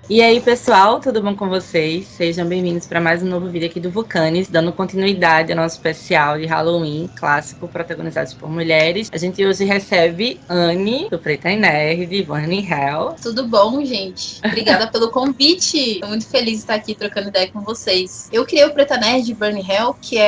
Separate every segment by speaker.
Speaker 1: E aí, pessoal, tudo bom com vocês? Sejam bem-vindos para mais um novo vídeo aqui do Vulcanes, dando continuidade ao nosso especial de Halloween clássico protagonizados por mulheres. A gente hoje recebe Anne, do Preta e Nerd, Burning Hell.
Speaker 2: Tudo bom, gente? Obrigada pelo convite. Tô muito feliz de estar aqui trocando ideia com vocês. Eu criei o Preta Nerd Burn Hell, que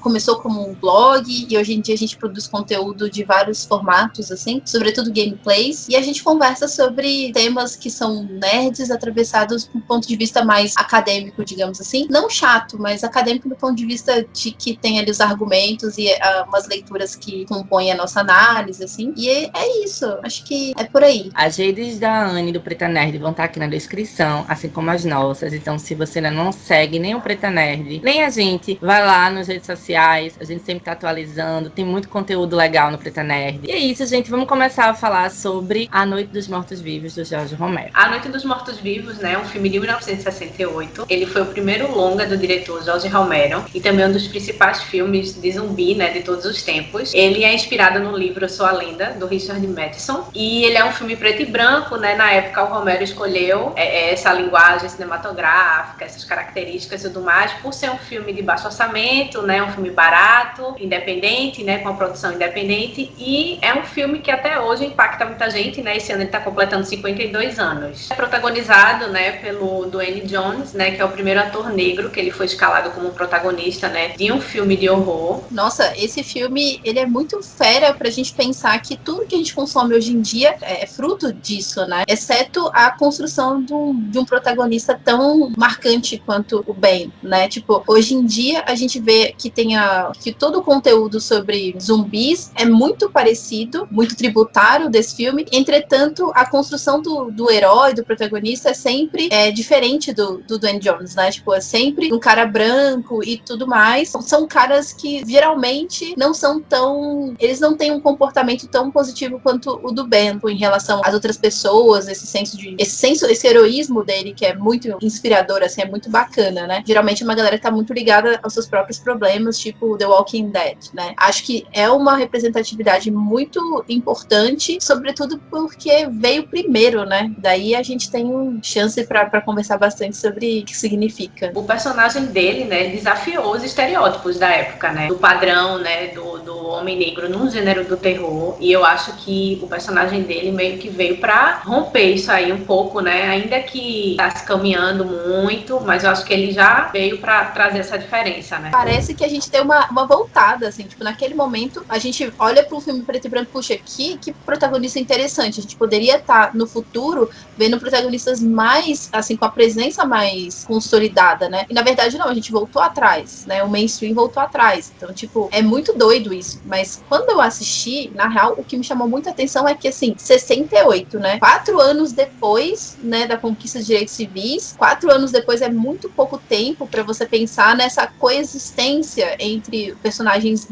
Speaker 2: começou como um blog e hoje em dia a gente produz conteúdo de vários formatos, assim, sobretudo gameplays, e a gente conversa sobre temas que são nerds atravessados do ponto de vista mais acadêmico, digamos assim. Não chato, mas acadêmico do ponto de vista de que tem ali os argumentos e umas leituras que compõem a nossa análise, assim. E é isso. Acho que é por aí.
Speaker 1: As redes da Anne do Preta Nerd vão estar aqui na descrição, assim como as nossas. Então, se você ainda não segue nem o Preta Nerd, nem a gente, vai lá nas redes sociais. A gente sempre tá atualizando. Tem muito conteúdo legal no Preta Nerd. E é isso, gente. Vamos começar a falar sobre A Noite dos Mortos-Vivos, do Jorge Romero.
Speaker 3: A Noite dos Mortos-Vivos, né, é um filme de 1968. Ele foi o primeiro longa do diretor Jorge Romero e também um dos principais filmes de zumbi, né, de todos os tempos. Ele é inspirado no livro Eu Sou a Lenda, do Richard Matheson, e ele é um filme preto e branco, né? Na época o Romero escolheu essa linguagem cinematográfica, essas características e tudo mais, por ser um filme de baixo orçamento, né? Um filme barato, independente, né? Com a produção independente, e é um filme que até hoje impacta muita gente, né? Esse ano ele está completando 52 anos. É protagonizado, né, pelo Dwayne Jones, né? Que é o primeiro ator negro que ele foi escalado como protagonista, né? De um filme de horror.
Speaker 2: Nossa, esse filme, ele é muito fera pra gente pensar que tudo que a gente consome hoje em dia é fruto disso, né? Exceto a construção de um protagonista tão marcante quanto o Ben, né? Tipo, hoje em dia a gente vê que todo o conteúdo sobre zumbis é muito parecido, muito tributário desse filme. Entretanto, a construção do herói, do protagonista, é sempre diferente do Dwayne Jones, né? Tipo, é sempre um cara branco e tudo mais. São caras que geralmente não são tão... Eles não têm um comportamento tão positivo quanto o do Ben em relação às outras pessoas, esse heroísmo dele, que é muito inspirador, assim, é muito bacana, né? Geralmente é uma galera que tá muito ligada aos seus próprios problemas, tipo The Walking Dead, né? Acho que é uma representatividade muito importante, sobretudo porque veio primeiro, né? Daí a gente tem chance pra conversar bastante sobre o que significa.
Speaker 3: O personagem dele, né, desafiou os estereótipos da época, né? Do padrão, né, do homem negro num gênero do terror, e eu acho que o personagem dele meio que veio pra romper isso aí um pouco, né? Ainda que tá se caminhando muito, mas eu acho que ele já veio pra trazer essa diferença, né?
Speaker 2: Parece que a gente tem uma voltada, assim, tipo, naquele momento, a gente olha pro filme preto e branco, puxa, que protagonista interessante, a gente poderia estar no futuro vendo protagonistas mais, assim, com a presença mais consolidada, né? E na verdade não, a gente voltou atrás, né? O mainstream voltou atrás, então, tipo, é muito doido isso, mas quando eu assisti, na real, o que me chamou muita atenção é que, assim, 68, né? 4 anos depois, né, da conquista de direitos civis, 4 anos depois é muito pouco tempo para você pensar nessa coexistência entre personagens,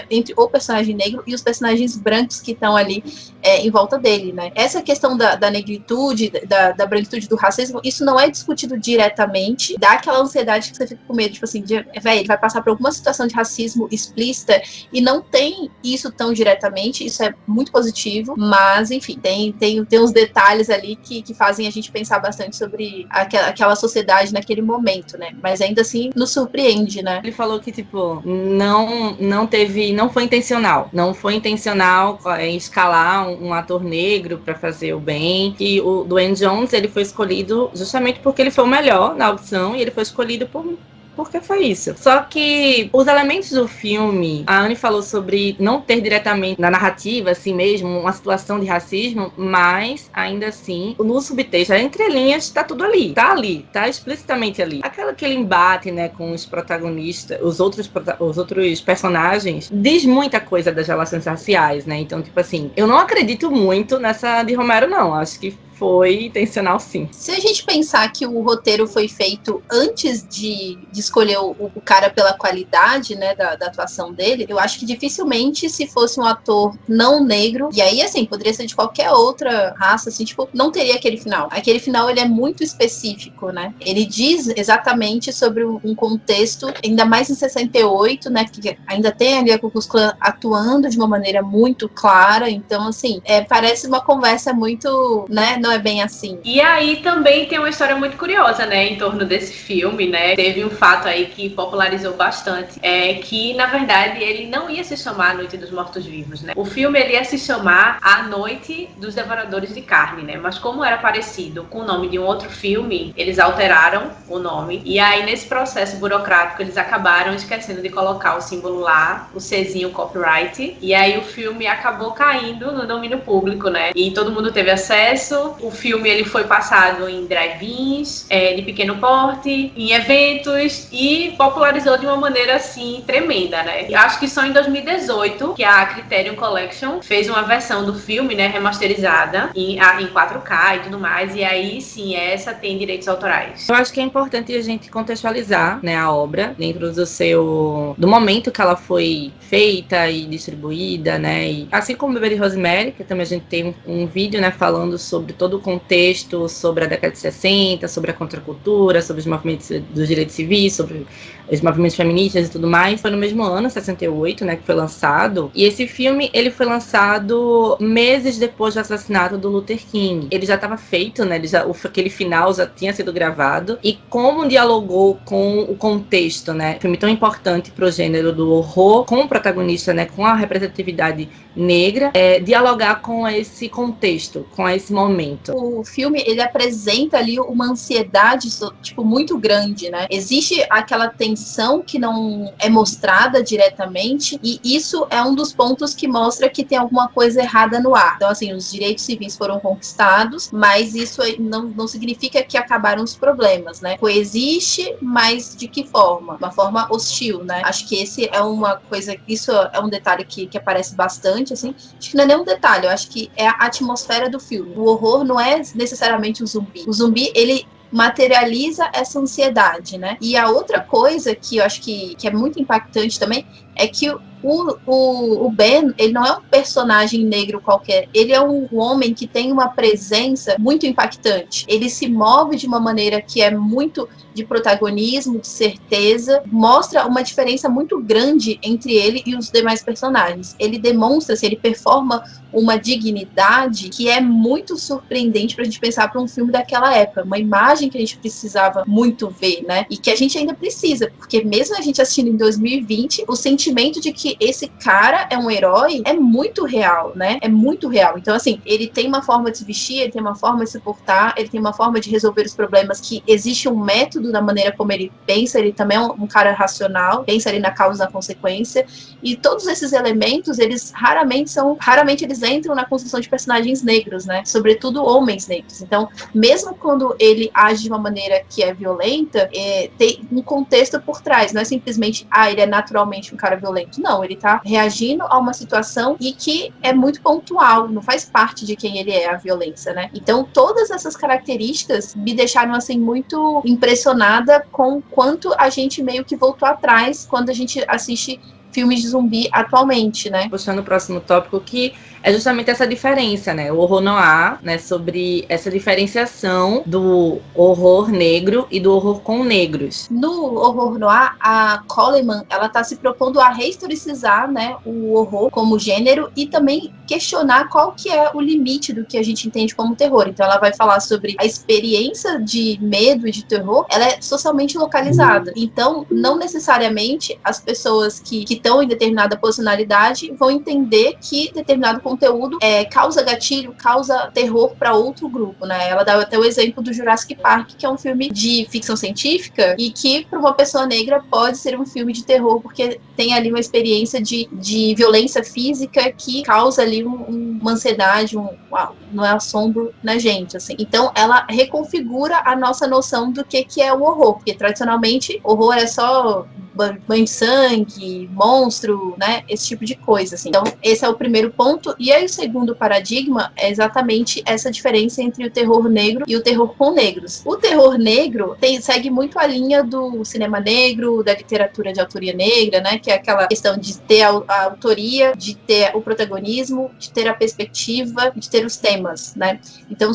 Speaker 2: entre o personagem negro e os personagens brancos que estão ali em volta dele, né? Essa questão da negritude, da branquitude, do racismo, isso não é discutido diretamente, dá aquela ansiedade que você fica com medo, tipo assim, ele vai passar por alguma situação de racismo explícita e não tem isso tão diretamente, isso é muito positivo, mas, enfim, tem uns detalhes ali que fazem a gente pensar bastante sobre aquela sociedade naquele momento, né? Mas ainda assim nos surpreende, né?
Speaker 1: Ele falou que, tipo, não foi intencional. Não foi intencional escalar um ator negro para fazer o bem. E o Dwayne Jones, ele foi escolhido justamente porque ele foi o melhor na audição e ele foi escolhido porque foi isso. Só que os elementos do filme, a Anne falou sobre não ter diretamente na narrativa, assim mesmo, uma situação de racismo, mas ainda assim, no subtexto, entre linhas, tá tudo ali. Tá explicitamente ali. Aquele embate, né, com os protagonistas, os outros personagens, diz muita coisa das relações raciais, né? Então, tipo assim, eu não acredito muito nessa de Romero, não. Acho que foi intencional, sim.
Speaker 2: Se a gente pensar que o roteiro foi feito antes de escolher o cara pela qualidade, né, da atuação dele, eu acho que dificilmente, se fosse um ator não negro, e aí, assim, poderia ser de qualquer outra raça, assim, tipo, não teria aquele final. Aquele final, ele é muito específico, né? Ele diz exatamente sobre um contexto, ainda mais em 68, né, que ainda tem ali a Ku Klux Klan atuando de uma maneira muito clara, então, assim, parece uma conversa muito, né, não é bem assim?
Speaker 3: E aí também tem uma história muito curiosa, né, em torno desse filme, né? Teve um fato aí que popularizou bastante, que na verdade ele não ia se chamar A Noite dos Mortos-Vivos, né? O filme ele ia se chamar A Noite dos Devoradores de Carne, né? Mas como era parecido com o nome de um outro filme, eles alteraram o nome. E aí nesse processo burocrático eles acabaram esquecendo de colocar o símbolo lá, o Czinho copyright. E aí o filme acabou caindo no domínio público, né? E todo mundo teve acesso. O filme ele foi passado em drive-ins, de pequeno porte, em eventos e popularizou de uma maneira assim tremenda, né? E acho que só em 2018 que a Criterion Collection fez uma versão do filme, né, remasterizada em 4K e tudo mais. E aí sim, essa tem direitos autorais.
Speaker 1: Eu acho que é importante a gente contextualizar, né, a obra dentro do momento que ela foi feita e distribuída, né? E assim como o Bebê de Rosemary, que também a gente tem um vídeo, né, falando sobre todo o contexto, sobre a década de 60, sobre a contracultura, sobre os movimentos dos direitos civis, sobre os movimentos feministas e tudo mais. Foi no mesmo ano, 68, né, que foi lançado. E esse filme, ele foi lançado meses depois do assassinato do Luther King. Ele já estava feito, né, aquele final já tinha sido gravado. E como dialogou com o contexto, né, filme tão importante para o gênero do horror, com o protagonista, né, com a representatividade negra, dialogar com esse contexto, com esse momento.
Speaker 2: O filme, ele apresenta ali uma ansiedade, tipo, muito grande, né? Existe aquela tensão que não é mostrada diretamente, e isso é um dos pontos que mostra que tem alguma coisa errada no ar. Então, assim, os direitos civis foram conquistados, mas isso não significa que acabaram os problemas, né? Coexiste, mas de que forma? Uma forma hostil, né? Acho que esse é uma coisa, isso é um detalhe que aparece bastante, assim. Acho que não é nem um detalhe, eu acho que é a atmosfera do filme. O horror não é necessariamente o zumbi. O zumbi, ele materializa essa ansiedade, né? E a outra coisa que eu acho que é muito impactante também é que o Ben, ele não é um personagem negro qualquer, ele é um homem que tem uma presença muito impactante. Ele se move de uma maneira que é muito de protagonismo, de certeza, mostra uma diferença muito grande entre ele e os demais personagens. Ele demonstra, ele performa uma dignidade que é muito surpreendente pra gente pensar para um filme daquela época, uma imagem que a gente precisava muito ver, né? E que a gente ainda precisa, porque mesmo a gente assistindo em 2020, o sentimento de que esse cara é um herói é muito real, né? É muito real. Então, assim, ele tem uma forma de se vestir, ele tem uma forma de se portar, ele tem uma forma de resolver os problemas, que existe um método na maneira como ele pensa, ele também é um cara racional, pensa ali na causa e na consequência, e todos esses elementos, eles raramente eles entram na construção de personagens negros, né? Sobretudo homens negros. Então, mesmo quando ele age de uma maneira que é violenta, tem um contexto por trás, não é simplesmente, ele é naturalmente um cara violento. Não, ele tá reagindo a uma situação e que é muito pontual, não faz parte de quem ele é, a violência, né? Então, todas essas características me deixaram, assim, muito impressionada com o quanto a gente meio que voltou atrás quando a gente assiste filmes de zumbi atualmente, né?
Speaker 1: Puxando o próximo tópico, que é justamente essa diferença, né? O horror noir, né? Sobre essa diferenciação do horror negro e do horror com negros.
Speaker 2: No horror noir, a Coleman, ela tá se propondo a rehistoricizar, né, o horror como gênero e também questionar qual que é o limite do que a gente entende como terror. Então ela vai falar sobre a experiência de medo e de terror, ela é socialmente localizada. Então, não necessariamente as pessoas que estão em determinada posicionalidade vão entender que determinado conteúdo causa gatilho, causa terror para outro grupo, né? Ela dá até o exemplo do Jurassic Park, que é um filme de ficção científica e que para uma pessoa negra pode ser um filme de terror, porque tem ali uma experiência de violência física que causa ali uma ansiedade, não é assombro na gente, assim. Então, ela reconfigura a nossa noção do que é o horror, porque tradicionalmente horror é só banho de sangue, monstro, né? Esse tipo de coisa, assim. Então, esse é o primeiro ponto. E aí, o segundo paradigma é exatamente essa diferença entre o terror negro e o terror com negros. O terror negro segue muito a linha do cinema negro, da literatura de autoria negra, né? Que é aquela questão de ter a autoria, de ter o protagonismo, de ter a perspectiva, de ter os temas, né? Então,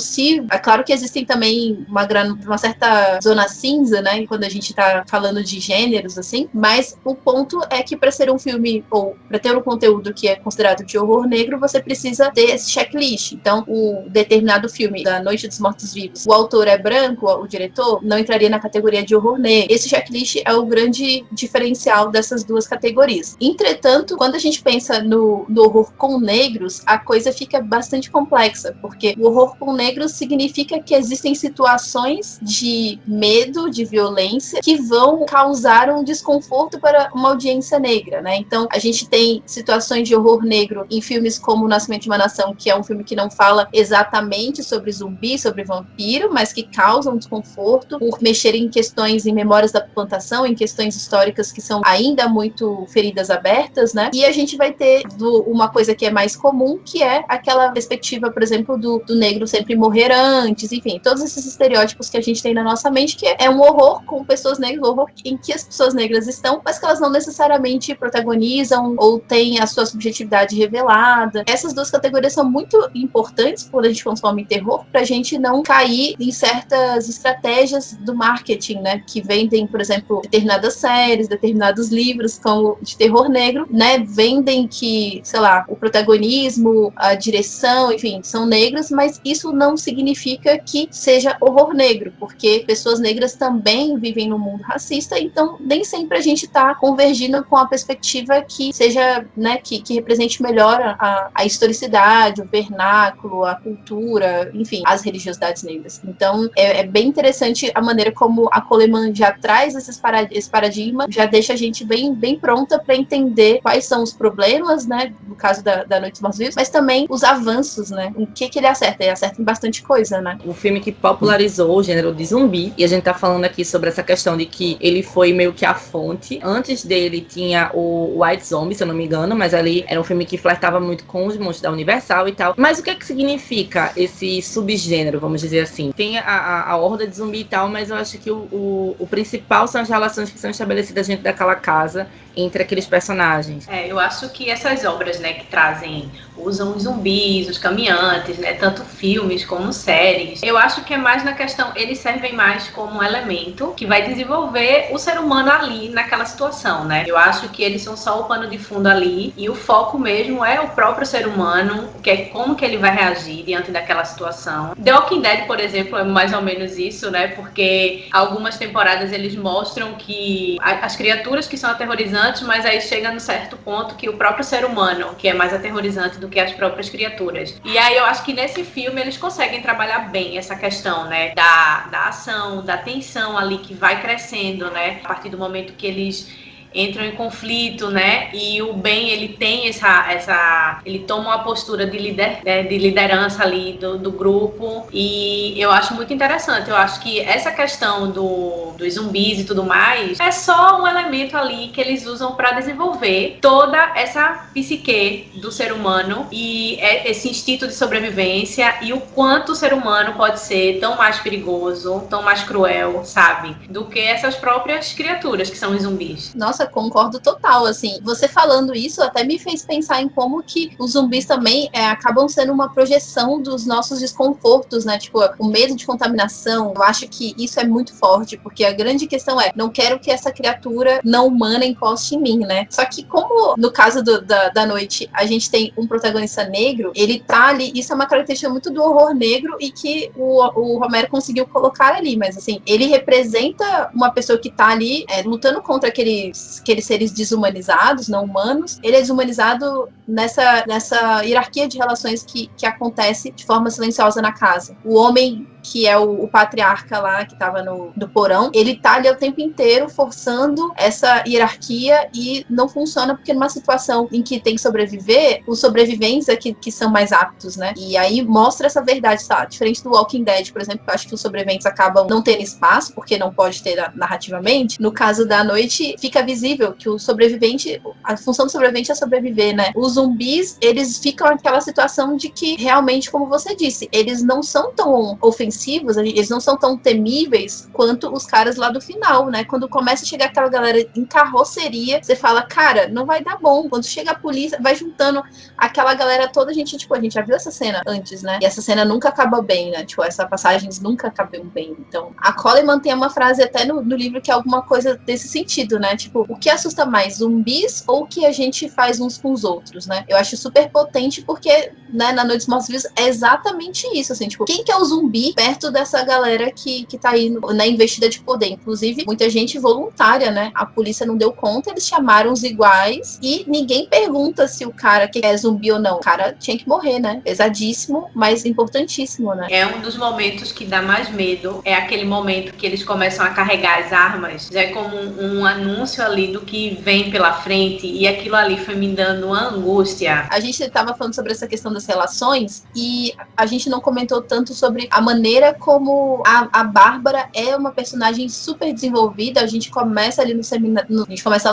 Speaker 2: é claro que existem também uma certa zona cinza, né? Quando a gente tá falando de gêneros, assim, Mas o ponto é que para ser um filme, ou para ter um conteúdo que é considerado de horror negro, você precisa ter esse checklist. Então, o determinado filme da Noite dos Mortos-Vivos, o autor é branco, o diretor, não entraria na categoria de horror negro. Esse checklist é o grande diferencial dessas duas categorias. Entretanto, quando a gente pensa no horror com negros, a coisa fica bastante complexa, porque o horror com negros significa que existem situações de medo, de violência, que vão causar um desconforto para uma audiência negra, né? Então, a gente tem situações de horror negro em filmes como O Nascimento de uma Nação, que é um filme que não fala exatamente sobre zumbi, sobre vampiro, mas que causam desconforto por mexer em questões, em memórias da plantação, em questões históricas que são ainda muito feridas abertas, né? E a gente vai ter uma coisa que é mais comum, que é aquela perspectiva, por exemplo, do negro sempre morrer antes, enfim, todos esses estereótipos que a gente tem na nossa mente, que é um horror com pessoas negras, um horror em que as pessoas negras estão, mas que elas não necessariamente protagonizam ou têm a sua subjetividade revelada. Essas duas categorias são muito importantes quando a gente consome terror, pra gente não cair em certas estratégias do marketing, né, que vendem, por exemplo, determinadas séries, determinados livros como de terror negro, né, vendem que, sei lá, o protagonismo, a direção, enfim, são negros, mas isso não significa que seja horror negro, porque pessoas negras também vivem num mundo racista, então nem sempre a gente tá convergindo com a perspectiva que seja, né, que represente melhor a historicidade, o vernáculo, a cultura, enfim, as religiosidades negras. Então, é bem interessante a maneira como a Coleman já traz esse paradigma, já deixa a gente bem pronta para entender quais são os problemas, né, no caso da Noite dos Mortos-Vivos, mas também os avanços, né, o que ele acerta. Ele acerta em bastante coisa, né.
Speaker 1: O filme que popularizou o gênero de zumbi, e a gente tá falando aqui sobre essa questão de que ele foi meio que a fonte. Antes dele tinha o White Zombie, se eu não me engano, mas ali era um filme que flertava muito com os monstros da Universal e tal. Mas o que é que significa esse subgênero, vamos dizer assim? Tem a horda de zumbi e tal, mas eu acho que o principal são as relações que são estabelecidas dentro daquela casa entre aqueles personagens.
Speaker 3: Eu acho que essas obras, né, que usam os zumbis, os caminhantes, né, tanto filmes como séries, eu acho que é mais na questão, eles servem mais como um elemento que vai desenvolver o ser humano ali naquela situação, né? Eu acho que eles são só o pano de fundo ali e o foco mesmo é o próprio ser humano, que é como que ele vai reagir diante daquela situação. The Walking Dead, por exemplo, é mais ou menos isso, né? Porque algumas temporadas eles mostram que as criaturas que são aterrorizantes, mas aí chega num certo ponto que o próprio ser humano, que é mais aterrorizante do que as próprias criaturas. E aí eu acho que nesse filme eles conseguem trabalhar bem essa questão, né, da ação, da tensão ali que vai crescendo, né, a partir do momento que eles entram em conflito, né? E o Ben, ele tem ele toma uma postura de liderança ali do grupo, e eu acho muito interessante. Eu acho que essa questão dos zumbis e tudo mais é só um elemento ali que eles usam para desenvolver toda essa psique do ser humano e esse instinto de sobrevivência e o quanto o ser humano pode ser tão mais perigoso, tão mais cruel, sabe? Do que essas próprias criaturas que são os zumbis.
Speaker 2: Nossa, concordo total, assim, você falando isso até me fez pensar em como que os zumbis também acabam sendo uma projeção dos nossos desconfortos, né, tipo, o medo de contaminação. Eu acho que isso é muito forte, porque a grande questão não quero que essa criatura não humana encoste em mim, né, só que como no caso da Noite, a gente tem um protagonista negro, ele tá ali, isso é uma característica muito do horror negro e que o Romero conseguiu colocar ali, mas assim, ele representa uma pessoa que tá ali lutando contra aqueles seres desumanizados, não humanos. Ele é desumanizado nessa hierarquia de relações que acontece de forma silenciosa na casa. O homem, que é o patriarca lá, que tava no porão, ele tá ali o tempo inteiro forçando essa hierarquia e não funciona, porque numa situação em que tem que sobreviver, os sobreviventes é que são mais aptos, né? E aí mostra essa verdade, tá? Diferente do Walking Dead, por exemplo, que eu acho que os sobreviventes acabam não tendo espaço, porque não pode ter narrativamente. No caso da Noite, fica visível que o sobrevivente, a função do sobrevivente é sobreviver, né? Os zumbis, eles ficam naquela situação de que realmente, como você disse, eles não são tão ofensivos inofensivos, eles não são tão temíveis quanto os caras lá do final, né? Quando começa a chegar aquela galera em carroceria, você fala, cara, não vai dar bom. Quando chega a polícia, vai juntando aquela galera toda, a gente já viu essa cena antes, né? E essa cena nunca acaba bem, né? Tipo, essas passagens nunca acabam bem. Então, a Coleman tem uma frase até no livro que é alguma coisa desse sentido, né? Tipo, o que assusta mais, zumbis ou o que a gente faz uns com os outros, né? Eu acho super potente porque, né, na Noite dos Mortos-Vivos é exatamente isso, assim, tipo, quem que é o zumbi perto dessa galera que tá aí na investida de poder? Inclusive, muita gente voluntária, né? A polícia não deu conta, eles chamaram os iguais e ninguém pergunta se o cara que é zumbi ou não. O cara tinha que morrer, né? Pesadíssimo, mas importantíssimo, né?
Speaker 3: É um dos momentos que dá mais medo, é aquele momento que eles começam a carregar as armas, já é como um anúncio ali do que vem pela frente, e aquilo ali foi me dando uma angústia.
Speaker 2: A gente estava falando sobre essa questão das relações e a gente não comentou tanto sobre a maneira como a Bárbara é uma personagem super desenvolvida. A gente começa ali no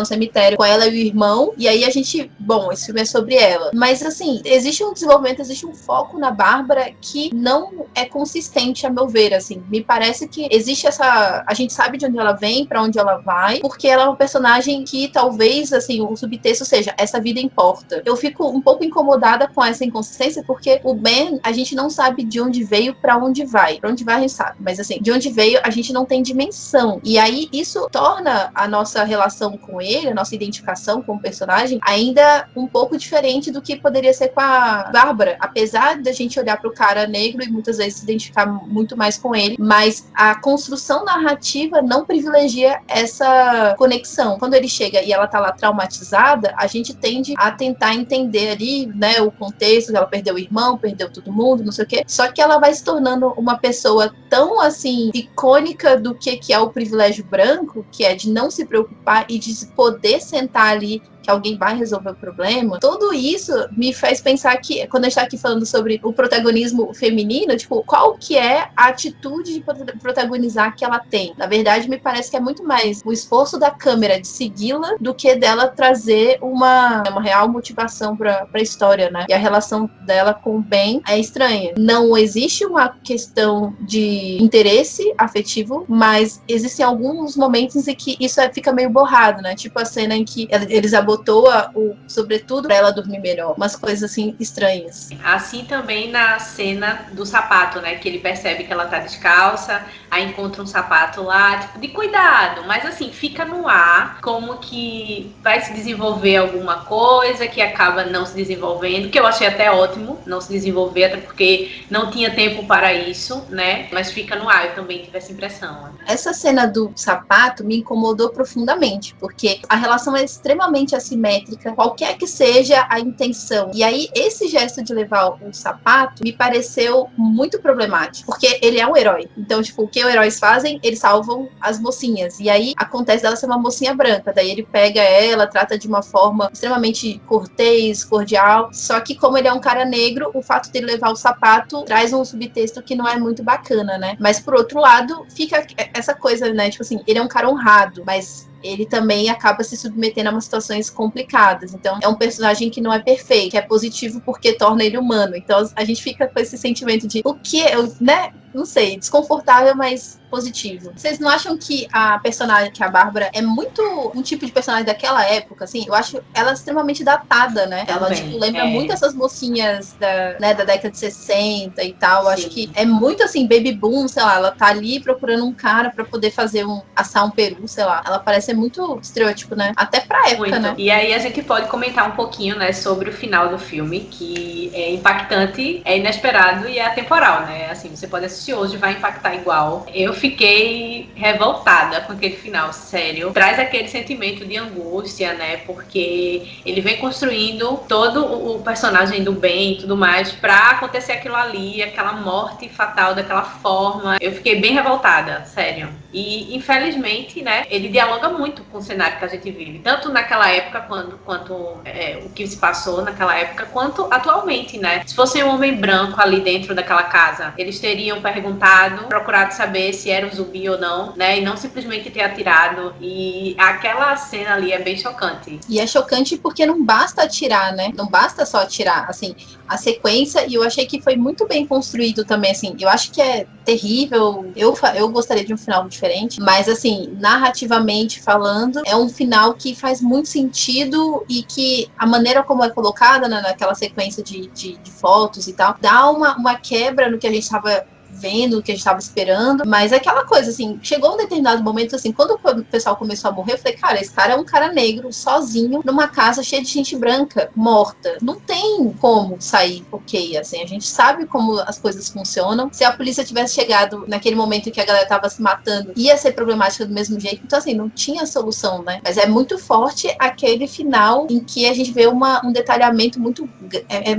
Speaker 2: cemitério com ela e o irmão, e aí a gente, bom, esse filme é sobre ela. Mas assim, existe um desenvolvimento, existe um foco na Bárbara que não é consistente, a meu ver, assim. Me parece que existe a gente sabe de onde ela vem, para onde ela vai, porque ela é uma personagem que talvez, assim, o subtexto seja, essa vida importa. Eu fico um pouco incomodada com essa inconsistência, porque o Ben, a gente não sabe de onde veio, para onde vai. Para onde vai a gente sabe, mas assim, de onde veio a gente não tem dimensão. E aí isso torna a nossa relação com ele, a nossa identificação com o personagem, ainda um pouco diferente do que poderia ser com a Bárbara. Apesar da gente olhar para o cara negro e muitas vezes se identificar muito mais com ele, mas a construção narrativa não privilegia essa conexão. Quando ele chega e ela tá lá traumatizada, a gente tende a tentar entender ali, né, o contexto, ela perdeu o irmão, perdeu todo mundo, não sei o quê. Só que ela vai se tornando uma pessoa tão, assim, icônica do que é o privilégio branco, que é de não se preocupar e de poder sentar ali que alguém vai resolver o problema. Tudo isso me faz pensar que, quando a gente tá aqui falando sobre o protagonismo feminino, tipo, qual que é a atitude de protagonizar que ela tem? Na verdade, me parece que é muito mais o esforço da câmera de segui-la do que dela trazer uma real motivação pra história, né? E a relação dela com o Ben é estranha. Não existe uma questão de interesse afetivo, mas existem alguns momentos em que isso fica meio borrado, né? Tipo a cena em que eles botou o sobretudo pra ela dormir melhor. Umas coisas assim estranhas.
Speaker 3: Assim também na cena do sapato, né? Que ele percebe que ela tá descalça, aí encontra um sapato lá, tipo, de cuidado. Mas assim, fica no ar como que vai se desenvolver alguma coisa que acaba não se desenvolvendo, que eu achei até ótimo não se desenvolver, até porque não tinha tempo para isso, né? Mas fica no ar, eu também tive essa impressão.
Speaker 2: Essa cena do sapato me incomodou profundamente, porque a relação é extremamente assimétrica, qualquer que seja a intenção. E aí, esse gesto de levar o sapato me pareceu muito problemático, porque ele é um herói. Então, tipo, o que os heróis fazem? Eles salvam as mocinhas. E aí, acontece dela ser uma mocinha branca. Daí ele pega ela, trata de uma forma extremamente cortês, cordial. Só que, como ele é um cara negro, o fato dele levar o sapato traz um subtexto que não é muito bacana, né? Mas, por outro lado, fica essa coisa, né? Tipo assim, ele é um cara honrado, mas ele também acaba se submetendo a umas situações complicadas. Então, é um personagem que não é perfeito, que é positivo porque torna ele humano. Então, a gente fica com esse sentimento de o que, né? Não sei, desconfortável, mas positivo. Vocês não acham que a personagem, que a Bárbara, é muito um tipo de personagem daquela época, assim? Eu acho ela extremamente datada, né? Ela,
Speaker 3: também,
Speaker 2: tipo, lembra muito essas mocinhas da década de 60 e tal. Acho que é muito, assim, baby boom, sei lá, ela tá ali procurando um cara pra poder fazer assar um peru, sei lá. Ela parece ser muito estereótipo, né? Até pra época,
Speaker 3: muito,
Speaker 2: né?
Speaker 3: E aí a gente pode comentar um pouquinho, né, sobre o final do filme, que é impactante, é inesperado e é atemporal, né? Assim, você pode assistir hoje, vai impactar igual. Eu fiquei revoltada com aquele final, sério. Traz aquele sentimento de angústia, né? Porque ele vem construindo todo o personagem do bem e tudo mais pra acontecer aquilo ali, aquela morte fatal daquela forma. Eu fiquei bem revoltada, sério. E, infelizmente, né, ele dialoga muito com o cenário que a gente vive, tanto naquela época quanto o que se passou naquela época, quanto atualmente, né? Se fosse um homem branco ali dentro daquela casa, eles teriam perguntado, procurado saber se era um zumbi ou não, né? E não simplesmente ter atirado. E aquela cena ali é bem chocante.
Speaker 2: E é chocante porque não basta atirar, né? Não basta só atirar, assim, a sequência, e eu achei que foi muito bem construído também, assim, eu acho que é terrível, eu gostaria de um final diferente, mas assim, narrativamente falando, é um final que faz muito sentido e que a maneira como é colocada, né, naquela sequência de fotos e tal, dá uma quebra no que a gente estava vendo, o que a gente estava esperando, mas é aquela coisa, assim, chegou um determinado momento, assim, quando o pessoal começou a morrer, eu falei, cara, esse cara é um cara negro, sozinho, numa casa cheia de gente branca, morta. Não tem como sair ok, assim, a gente sabe como as coisas funcionam. Se a polícia tivesse chegado naquele momento em que a galera tava se matando, ia ser problemática do mesmo jeito, então, assim, não tinha solução, né? Mas é muito forte aquele final em que a gente vê um detalhamento muito,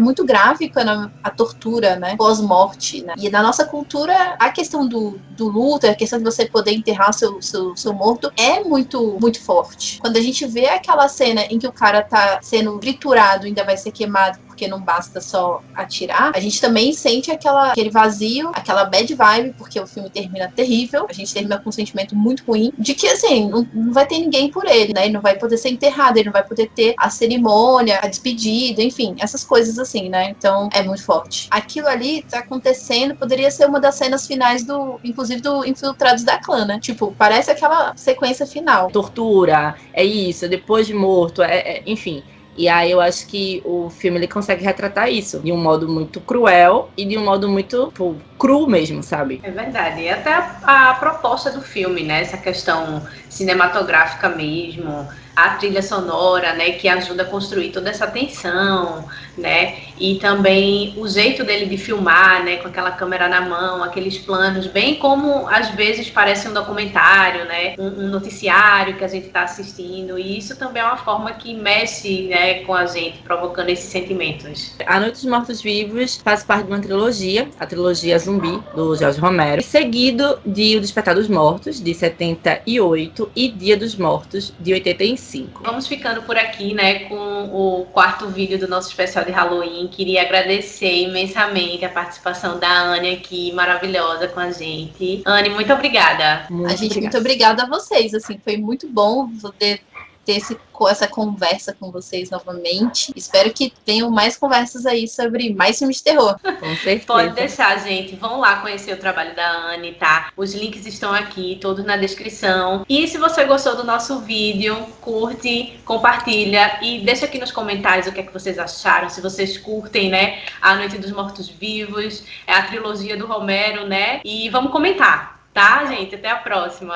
Speaker 2: muito gráfico a tortura, né, pós-morte, né? E na nossa cultura, a questão do luto, a questão de você poder enterrar seu morto é muito, muito forte. Quando a gente vê aquela cena em que o cara tá sendo triturado, ainda vai ser queimado, porque não basta só atirar, a gente também sente aquele vazio, aquela bad vibe, porque o filme termina terrível, a gente termina com um sentimento muito ruim, de que, assim, não vai ter ninguém por ele, né? Ele não vai poder ser enterrado, ele não vai poder ter a cerimônia, a despedida, enfim, essas coisas assim, né? Então, é muito forte. Aquilo ali tá acontecendo, poderia ser uma das cenas finais inclusive do Infiltrados da Clã, né? Tipo, parece aquela sequência final.
Speaker 1: Tortura, é isso, depois de morto, enfim. E aí eu acho que o filme ele consegue retratar isso de um modo muito cruel e de um modo muito cru mesmo, sabe?
Speaker 3: É verdade. E até a proposta do filme, né? Essa questão cinematográfica mesmo, a trilha sonora, né? Que ajuda a construir toda essa tensão, né? E também o jeito dele de filmar, né? Com aquela câmera na mão, aqueles planos, bem como às vezes parece um documentário, né? Um noticiário que a gente está assistindo. E isso também é uma forma que mexe, né? Com a gente, provocando esses sentimentos.
Speaker 1: A Noite dos Mortos-Vivos faz parte de uma trilogia, a trilogia Zumbi, do Jorge Romero, seguido de O Despertar dos Mortos, de 78, e Dia dos Mortos, de 85.
Speaker 3: Vamos ficando por aqui, né, com o quarto vídeo do nosso especial de Halloween. Queria agradecer imensamente a participação da Anne aqui, maravilhosa com a gente. Anne, muito obrigada.
Speaker 2: Muito obrigada a vocês, assim, foi muito bom poder ter essa conversa com vocês novamente. Espero que tenham mais conversas aí sobre mais filmes de terror.
Speaker 1: Com certeza.
Speaker 3: Pode deixar, gente. Vão lá conhecer o trabalho da Anne, tá? Os links estão aqui, todos na descrição. E se você gostou do nosso vídeo, curte, compartilha e deixa aqui nos comentários o que é que vocês acharam. Se vocês curtem, né, A Noite dos Mortos-Vivos, é a trilogia do Romero, né? E vamos comentar, tá, gente? Até a próxima.